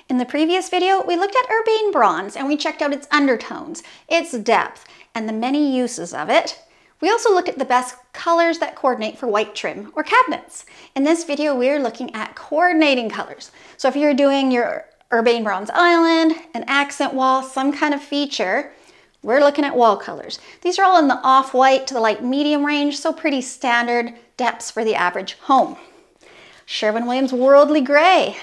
In the previous video, we looked at Urbane Bronze and we checked out its undertones, its depth, and the many uses of it. We also looked at the best colors that coordinate for white trim or cabinets. In this video, we're looking at coordinating colors. So if you're doing your Urbane Bronze island, an accent wall, some kind of feature, we're looking at wall colors. These are all in the off-white to the light medium range, so pretty standard depths for the average home. Sherwin-Williams Worldly Gray,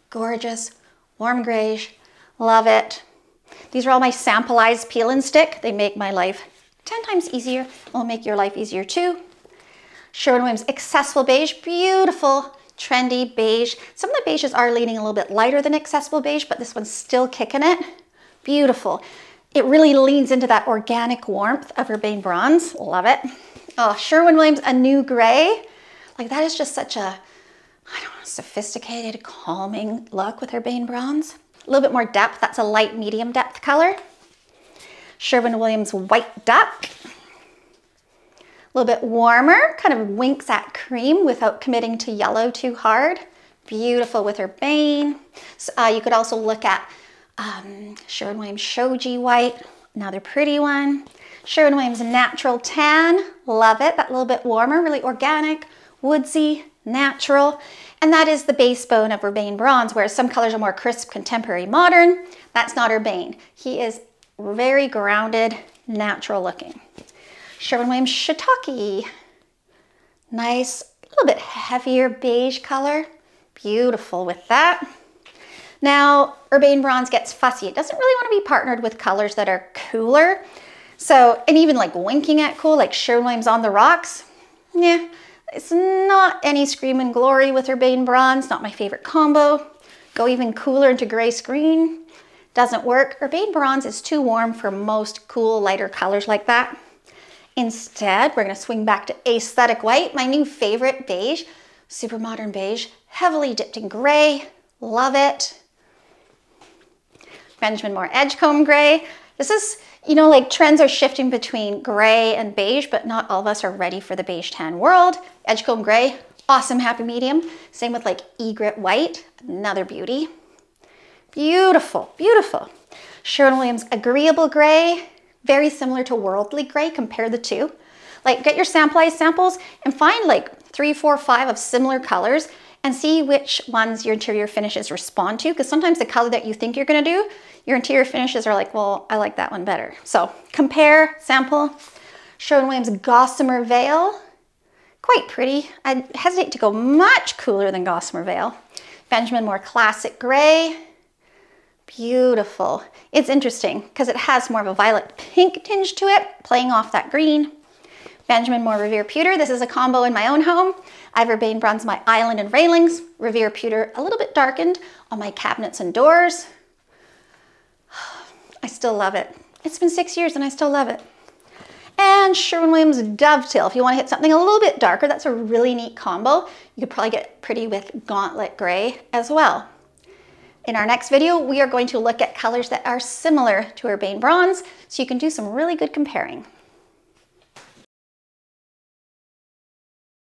gorgeous, warm greige, love it. These are all my Samplize peel and stick. They make my life 10 times easier. Will make your life easier too. Sherwin-Williams Accessible Beige, beautiful, trendy beige. Some of the beiges are leaning a little bit lighter than Accessible Beige, but this one's still kicking it. Beautiful. It really leans into that organic warmth of Urbane Bronze. Love it. Oh, Sherwin-Williams Anew Gray. Like that is just such a, I don't know, sophisticated, calming look with Urbane Bronze. A little bit more depth. That's a light medium depth color. Sherwin-Williams White Duck. A little bit warmer, kind of winks at cream without committing to yellow too hard. Beautiful with Urbane. So, you could also look at Sherwin-Williams Shoji White, another pretty one. Sherwin-Williams Natural Tan, love it. That little bit warmer, really organic, woodsy, natural. And that is the base bone of Urbane Bronze, whereas some colors are more crisp, contemporary, modern. That's not Urbane. He is very grounded, natural looking. Sherwin-Williams Shiitake, nice, a little bit heavier beige color. Beautiful with that. Now, Urbane Bronze gets fussy. It doesn't really want to be partnered with colors that are cooler. So, and even like winking at cool, like Sherwin-Williams On the Rocks, yeah, it's not any scream and glory with Urbane Bronze, not my favorite combo. Go even cooler into gray screen, doesn't work. Urbane Bronze is too warm for most cool, lighter colors like that. Instead, we're gonna swing back to Aesthetic White, my new favorite beige, super modern beige, heavily dipped in gray, love it. Benjamin Moore Edgecomb Gray. This is, you know, like trends are shifting between gray and beige, but not all of us are ready for the beige tan world. Edgecomb Gray, awesome happy medium. Same with like Egret White, another beauty. Beautiful, beautiful. Sherwin-Williams Agreeable Gray, very similar to Worldly Gray, compare the two. Like get your Samplize samples and find like 3, 4, 5 of similar colors and see which ones your interior finishes respond to, because sometimes the color that you think you're gonna do, your interior finishes are like, well, I like that one better. So compare, sample. Sherwin-Williams Gossamer Veil, quite pretty. I hesitate to go much cooler than Gossamer Veil. Benjamin Moore Classic Gray, beautiful. It's interesting because it has more of a violet pink tinge to it, playing off that green. Benjamin Moore Revere Pewter. This is a combo in my own home. I have Urbane Bronze my island and railings. Revere Pewter a little bit darkened on my cabinets and doors. I still love it. It's been 6 years and I still love it. And Sherwin-Williams Dovetail. If you want to hit something a little bit darker, that's a really neat combo. You could probably get pretty with Gauntlet Gray as well. In our next video, we are going to look at colors that are similar to Urbane Bronze, so you can do some really good comparing.